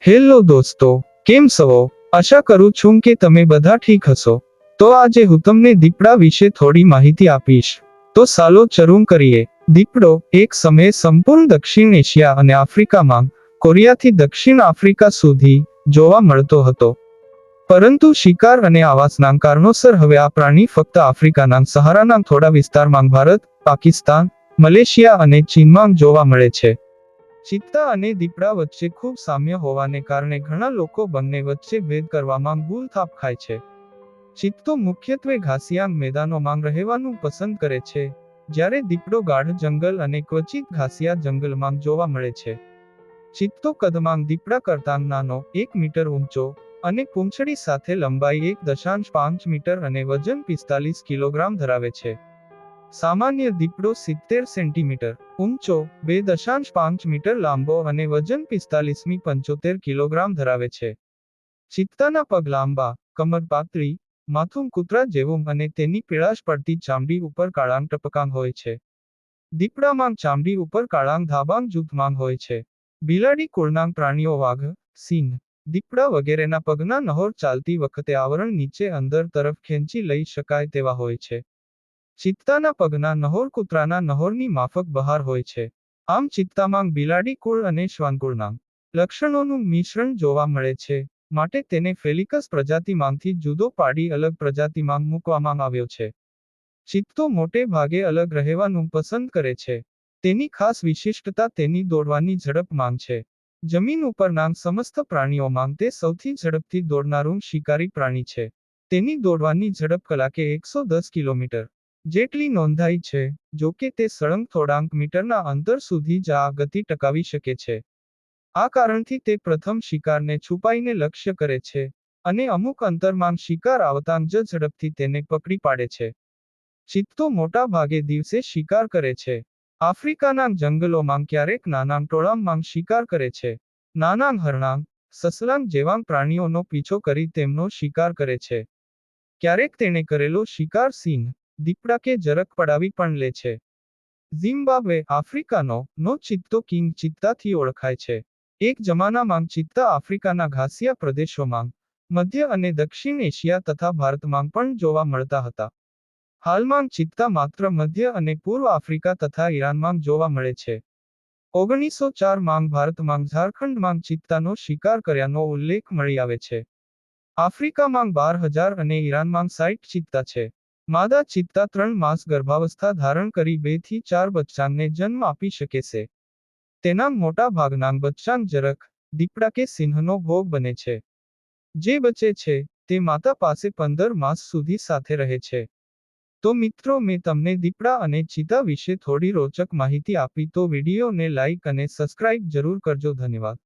Hello દોસ્તો, કેમ છો? આશા કરું છું કે તમે બધા ઠીક હશો. તો આજે હું તમને દીપડા વિશે થોડી માહિતી આપીશ. તો ચાલો શરૂ કરીએ. દીપડો એક સમયે સંપૂર્ણ દક્ષિણ એશિયા અને આફ્રિકામાં, કોરિયાથી દક્ષિણ આફ્રિકા સુધી જોવા મળતો હતો. પરંતુ શિકાર અને આવાસના કારણોસર હવે આ પ્રાણી ફક્ત આફ્રિકાના સહારાના થોડા વિસ્તારમાં ભારત, પાકિસ્તાન, મલેશિયા અને ચીનમાં જોવા મળે છે. ચિત્તા અને દીપડા વચ્ચે ખૂબ સામ્ય હોવાને કારણે ઘણા લોકો બંને વચ્ચે ભેદ કરવામાં ભૂલ થાપ ખાય છે. ચિત્તો મુખ્યત્વે ઘાસિયાંગ મેદાનોમાં રહેવાનું પસંદ કરે છે, જ્યારે દીપડો ગાઢ જંગલ અને ક્વચિત ઘાસિયા જંગલમાં જોવા મળે છે. ચિત્તો કદમાં દીપડા કરતાં નાનો, 1 મીટર ઊંચો, અને પૂંછડી સાથે લંબાઈ 1.5 મીટર અને વજન 45 કિલોગ્રામ ધરાવે છે. સામાન્ય દીપડો 70 સેન્ટીમીટર ઊંચો, 2.5 મીટર લાંબો અને વજન 45-75 કિલોગ્રામ ધરાવે છે. ચિત્તાના પગ લાંબા, કમર પાતળી, માથું કૂતરા જેવું અને તેની પીળાશ પડતી ચામડી ઉપર કાળાંગ ટપકાં હોય છે. દીપડામાં ચામડી ઉપર કાળાંગ ધાબાંગ જૂથમાં હોય છે. બિલાડી કુળના પ્રાણીઓ વાઘ, સિંહ, દીપડા વગેરેના પગના નહોર ચાલતી વખતે આવરણ નીચે અંદર તરફ ખેંચી લઈ શકાય તેવા હોય છે. ચિત્તાના પગના નહોર કૂતરાના નહોરની માફક બહાર હોય છે. આમ ચિત્તામાં બિલાડી કુળ અને શ્વાનકુળના લક્ષણોનું મિશ્રણ જોવા મળે છે, માટે તેને ફેલિકસ પ્રજાતિમાંથી જુદો પાડી અલગ પ્રજાતિમાં મૂકવામાં આવ્યો છે. ચિત્તો મોટે ભાગે અલગ રહેવાનું પસંદ કરે છે. તેની ખાસ વિશિષ્ટતા તેની દોડવાની ઝડપમાં છે. જમીન ઉપરના સમસ્ત પ્રાણીઓમાં તે સૌથી ઝડપથી દોડનારું શિકારી પ્રાણી છે. તેની દોડવાની ઝડપ કલાકે 110 કિલોમીટર જેટલી નોંધાઈ છે, જો કે તે સળંગ થોડાંક મીટરના અંતર સુધી જ આ ગતિ ટકાવી શકે છે. આ કારણથી તે પ્રથમ શિકારને છુપાઈને લક્ષ્ય કરે છે, અને અમુક અંતરમાં શિકાર આવતાં જ ઝડપથી તેને પકડી પાડે છે. ચિત્તો મોટા ભાગે દિવસે શિકાર કરે છે. આફ્રિકાના જંગલોમાં ક્યારેક નાના ટોળામાં શિકાર કરે છે. નાના હરણાં, સસલાં જેવા પ્રાણીઓનો પીછો કરી તેમનો શિકાર કરે છે. ક્યારેક તેણે કરેલો શિકાર સિંહ, દીપડા કે જરખ પડાવી પણ લે છે. ઝિમ્બાબ્વે, આફ્રિકાનો નો ચિત્તો કિંગ ચિત્તાથી ઓળખાય છે. એક જમાનામાં ચિત્તા આફ્રિકાના ઘાસિયા પ્રદેશોમાં, મધ્ય અને દક્ષિણ એશિયા તથા ભારતમાં પણ જોવા મળતા હતા. હાલમાં ચિત્તા માત્ર મધ્ય અને પૂર્વ આફ્રિકા તથા ઈરાનમાં જોવા મળે છે. 1904માં ભારતમાં ઝારખંડમાં ચિત્તાનો શિકાર કર્યાનો ઉલ્લેખ મળી આવે છે. આફ્રિકામાં 12,000 અને ઈરાનમાં 60 ચિત્તા છે. માદા ચિત્તા 3 માસ ગર્ભાવસ્થા ધારણ કરી 2 થી 4 બચ્ચાંને જન્મ આપી શકે છે. તેના મોટા ભાગના બચ્ચાં જરખ, દીપડા કે સિંહનો ભોગ બને છે. જે બચે છે, તે માતા પાસે 15 માસ સુધી સાથે રહે છે. તો મિત્રો, મેં તમને દીપડા અને ચિત્તા વિશે થોડી રોચક માહિતી આપી. તો વિડીયોને લાઈક અને સબસ્ક્રાઇબ જરૂર કરજો. ધન્યવાદ.